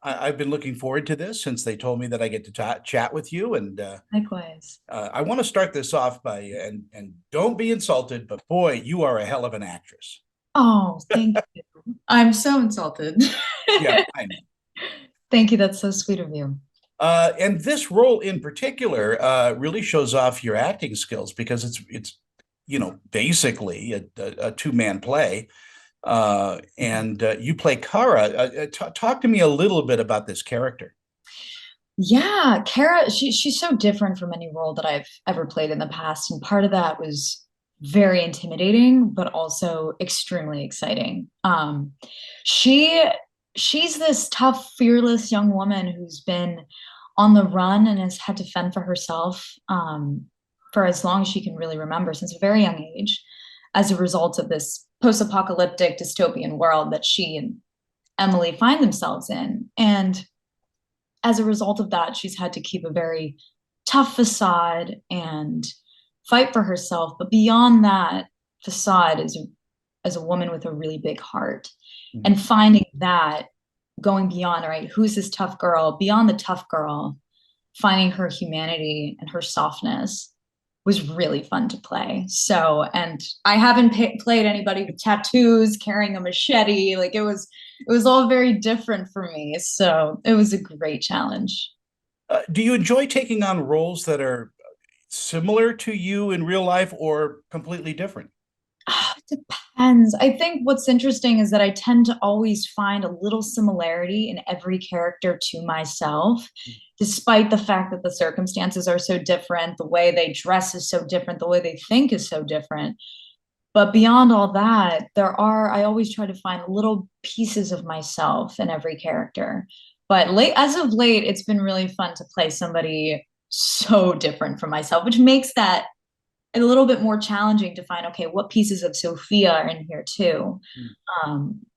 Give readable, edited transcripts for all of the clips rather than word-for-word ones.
I've been looking forward to this since they told me that I get to chat with you, and Likewise. I want to start this off by and don't be insulted, but boy, you are a hell of an actress. Oh, thank you. I'm so insulted. Yeah, I know. Thank you. That's so sweet of you. And this role in particular really shows off your acting skills because it's basically a two-man play, and you play Kara. Talk to me a little bit about this character. Yeah, Kara, she's so different from any role that I've ever played in the past. And part of that was very intimidating, but also extremely exciting. She she's this tough, fearless young woman who's been on the run and has had to fend for herself for as long as she can really remember, since a very young age, as a result of this post-apocalyptic dystopian world that she and Emily find themselves in. And as a result of that, she's had to keep a very tough facade and fight for herself. But beyond that facade is as a woman with a really big heart. Mhm. And finding that, going beyond, all right, who's this tough girl? Beyond the tough girl, finding her humanity and her softness was really fun to play. So, and I haven't played anybody with tattoos, carrying a machete. Like it was all very different for me. So it was a great challenge. Do you enjoy taking on roles that are similar to you in real life or completely different? It depends. I think what's interesting is that I tend to always find a little similarity in every character to myself, despite the fact that the circumstances are so different, the way they dress is so different, the way they think is so different. But beyond all that, I always try to find little pieces of myself in every character. But as of late, it's been really fun to play somebody so different from myself, which makes that a little bit more challenging to find, okay, what pieces of Sophia are in here too.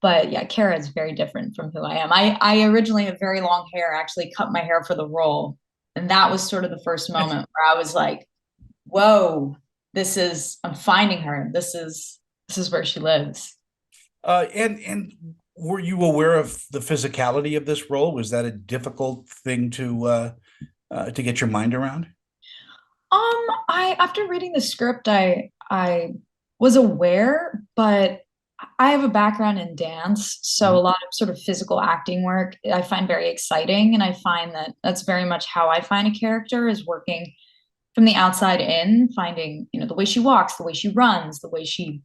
But yeah, Kara is very different from who I am. I originally had very long hair, actually cut my hair for the role. And that was sort of the first moment where I was like, whoa, I'm finding her. This is where she lives. And were you aware of the physicality of this role? Was that a difficult thing to get your mind around? I after reading the script, I was aware, but I have a background in dance, so Mhm. a lot of sort of physical acting work I find very exciting, and I find that that's very much how I find a character is working from the outside in, finding, the way she walks, the way she runs, the way she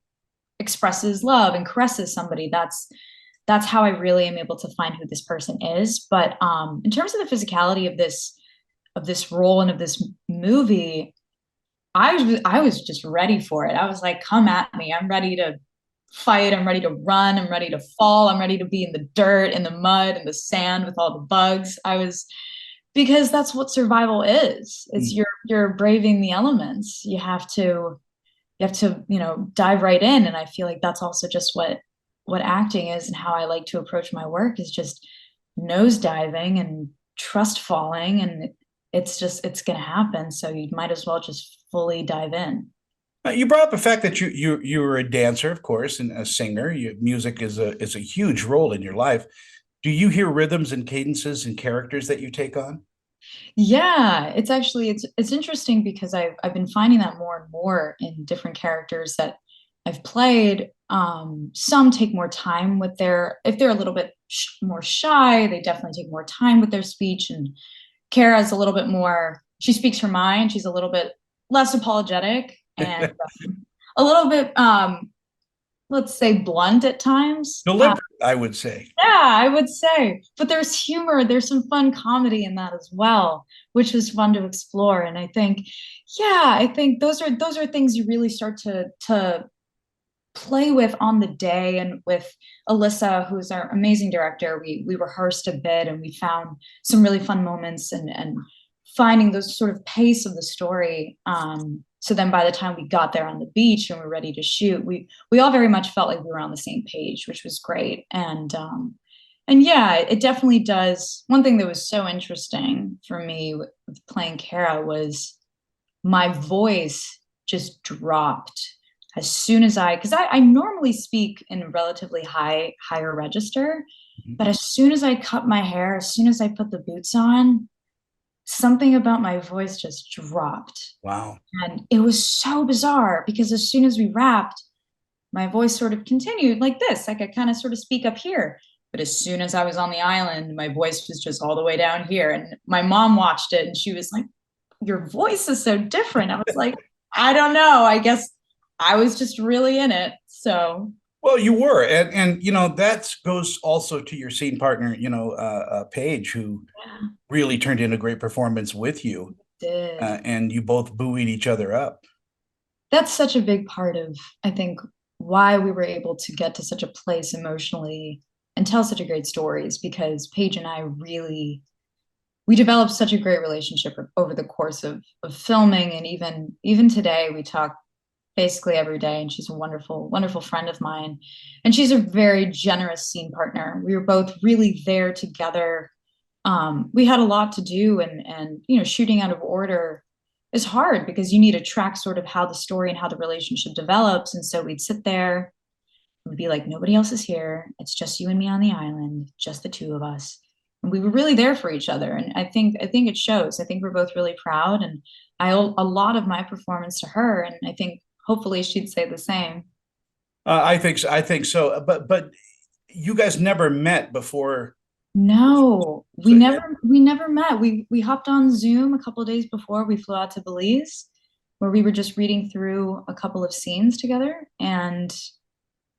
expresses love and caresses somebody. That's how I really am able to find who this person is. But in terms of the physicality of this role and of this movie, I was just ready for it. I was like, come at me. I'm ready to fight. I'm ready to run. I'm ready to fall. I'm ready to be in the dirt, in the mud, in the sand with all the bugs. Because that's what survival is. It's Mm. you're braving the elements. You have to, dive right in. And I feel like that's also just what acting is, and how I like to approach my work is just nose diving and trust falling, and it's gonna happen. So you might as well just fully dive in. You brought up the fact that you were a dancer, of course, and a singer. Music is a huge role in your life. Do you hear rhythms and cadences and characters that you take on? Yeah, it's interesting because I've been finding that more and more in different characters that I've played. Some take more time with if they're a little bit more shy, they definitely take more time with their speech. And Kara's a little bit more, she speaks her mind. She's a little bit less apologetic and a little bit, let's say, blunt at times. Deliberate, I would say. Yeah, I would say. But there's humor, there's some fun comedy in that as well, which was fun to explore. And I think those are things you really start to play with on the day. And with Alyssa, who's our amazing director, we rehearsed a bit and we found some really fun moments, and finding those sort of pace of the story. So then by the time we got there on the beach and we're ready to shoot, we all very much felt like we were on the same page, which was great. And yeah, it definitely does. One thing that was so interesting for me with playing Kara was my voice just dropped as soon as because I normally speak in a relatively higher register. But as soon as I cut my hair, as soon as I put the boots on, something about my voice just dropped. Wow. And it was so bizarre because as soon as we wrapped, my voice sort of continued like this. I could kind of sort of speak up here. But as soon as I was on the island, my voice was just all the way down here. And my mom watched it and she was like, your voice is so different. I was like, I don't know. I guess I was just really in it. So Well, you were, and that goes also to your scene partner, Paige, who yeah, really turned in a great performance with you, did. and you both buoyed each other up. That's such a big part of, I think, why we were able to get to such a place emotionally and tell such a great stories because Paige and I really we developed such a great relationship over the course of filming and even today we talk basically every day and she's a wonderful friend of mine and she's a very generous scene partner. We were both really there together. We had a lot to do and shooting out of order is hard because you need to track sort of how the story and how the relationship develops and so we'd sit there and be like nobody else is here, it's just you and me on the island, just the two of us, and we were really there for each other and I think it shows. I think we're both really proud and I owe a lot of my performance to her and I think hopefully she'd say the same. I think so, but you guys never met before. No, we So, never met. We hopped on Zoom a couple of days before we flew out to Belize, where we were just reading through a couple of scenes together, and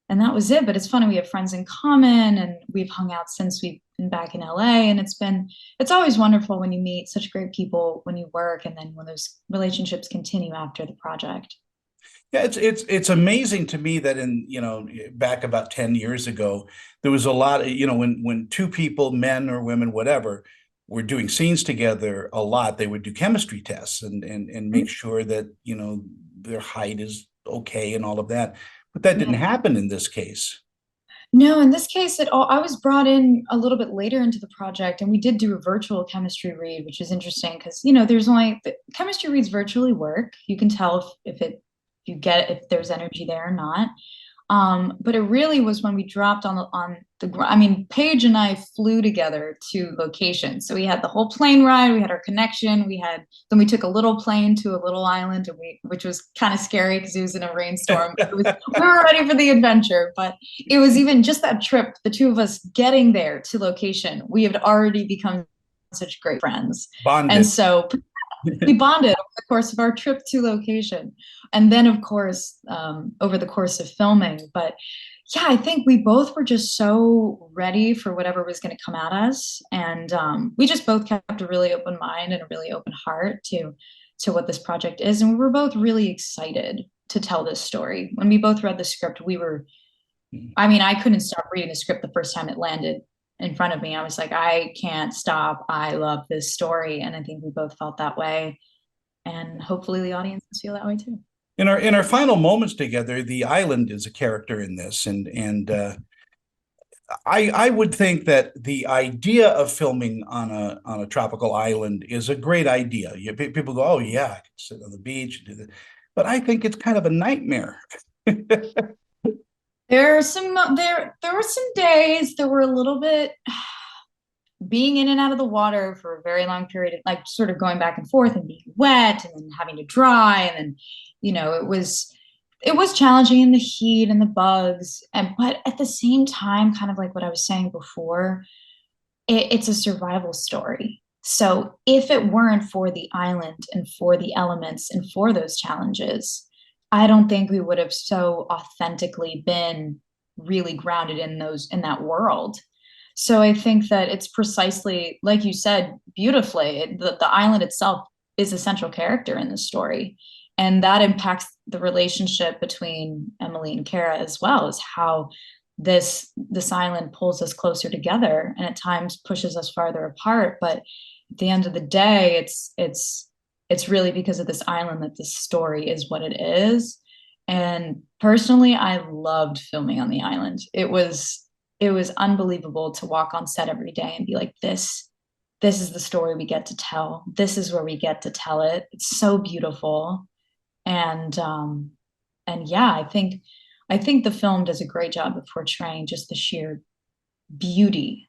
that was it. But it's funny, we have friends in common, and we've hung out since we've been back in LA, and it's always wonderful when you meet such great people when you work, and then when those relationships continue after the project. yeah, it's amazing to me that back about 10 years ago, there was a lot of, when two people, men or women, whatever, were doing scenes together a lot, they would do chemistry tests and make sure that, their height is okay and all of that. But that didn't Yeah. happen in this case. No, in this case, I was brought in a little bit later into the project, and we did do a virtual chemistry read, which is interesting because there's only the chemistry reads virtually work. You can tell if there's energy there or not. But it really was when we dropped on the ground. I mean, Paige and I flew together to locations. So we had the whole plane ride, we had our connection, then we took a little plane to a little island, which was kind of scary because it was in a rainstorm. We were ready for the adventure, but it was even just that trip, the two of us getting there to location, we had already become such great friends. And Bonded. so we bonded over the course of our trip to location and then of course over the course of filming. But yeah, I think we both were just so ready for whatever was going to come at us and we just both kept a really open mind and a really open heart to what this project is, and we were both really excited to tell this story. When we both read the script, I mean, I couldn't stop reading the script the first time it landed in front of me. I was like, I can't stop. I love this story. And I think we both felt that way. And hopefully the audience feel that way too. In our final moments together, the island is a character in this, and I would think that the idea of filming on a tropical island is a great idea. People go, "Oh yeah, I can sit on the beach and do that," but I think it's kind of a nightmare. There were some days that were a little bit being in and out of the water for a very long period, like sort of going back and forth and being wet and then having to dry. And then, it was challenging in the heat and the bugs. But at the same time, kind of like what I was saying before, it's a survival story. So if it weren't for the island and for the elements and for those challenges, I don't think we would have so authentically been really grounded in that world. So I think that it's precisely like you said beautifully, the island itself is a central character in the story. And that impacts the relationship between Emily and Kara as well, as how this island pulls us closer together and at times pushes us farther apart. But at the end of the day, it's really because of this island that this story is what it is. And personally, I loved filming on the island. It was unbelievable to walk on set every day and be like, this is the story we get to tell. This is where we get to tell it. It's so beautiful. And yeah, I think the film does a great job of portraying just the sheer beauty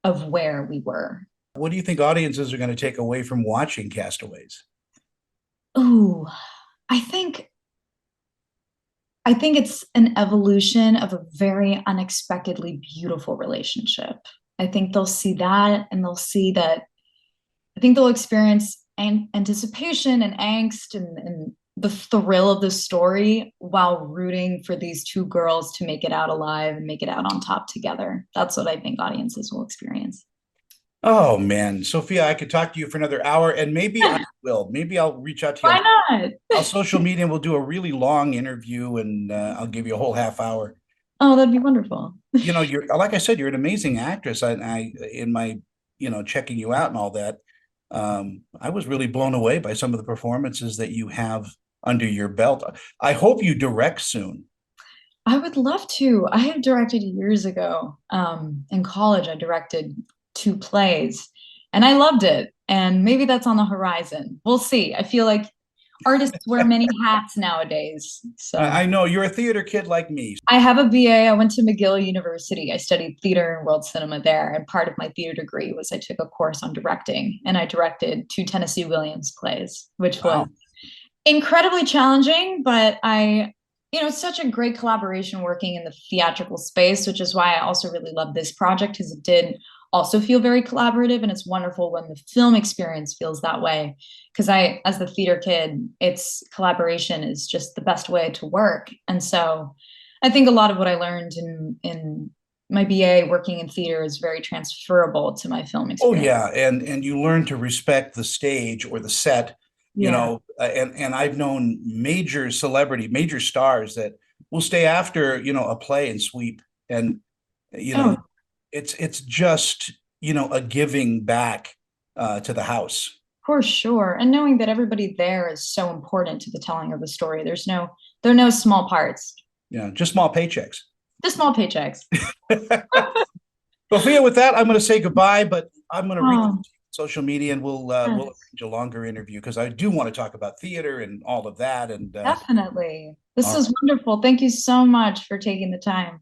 of where we were. What do you think audiences are going to take away from watching Castaways? Ooh, I think I think it's an evolution of a very unexpectedly beautiful relationship. I think they'll see that and they'll see that I think they'll experience anticipation and angst and the thrill of the story while rooting for these two girls to make it out alive and make it out on top together. That's what I think audiences will experience. Oh man, Sophia, I could talk to you for another hour, and maybe I will. Maybe I'll reach out to you Why on not? social media, and we'll do a really long interview, and I'll give you a whole half hour. Oh, that'd be wonderful. You know, you're like I said, you're an amazing actress. I in my checking you out and all that, I was really blown away by some of the performances that you have under your belt. I hope you direct soon. I would love to. I have directed years ago. In college, I directed two plays and I loved it. And maybe that's on the horizon. We'll see. I feel like artists wear many hats nowadays. So I know you're a theater kid like me. I have a BA. I went to McGill University. I studied theater and world cinema there. And part of my theater degree was I took a course on directing and I directed two Tennessee Williams plays, which was Wow. incredibly challenging, but it's such a great collaboration working in the theatrical space, which is why I also really love this project because it did also feel very collaborative. And it's wonderful when the film experience feels that way. Because as the theater kid, it's collaboration is just the best way to work. And so I think a lot of what I learned in my BA working in theater is very transferable to my film Oh experience. yeah, and you learn to respect the stage or the set, Yeah. and I've known major celebrity, major stars that will stay after, a play and sweep, and you know, Oh, it's just, a giving back to the house. for sure. And knowing that everybody there is so important to the telling of the story. There are no small parts, Just small paychecks. just small paychecks. Sophia, with that, I'm going to say goodbye, but I'm going to reach Oh, social media and we'll yes, arrange a longer interview because I do want to talk about theater and all of that. And definitely. This all is right. wonderful. Thank you so much for taking the time.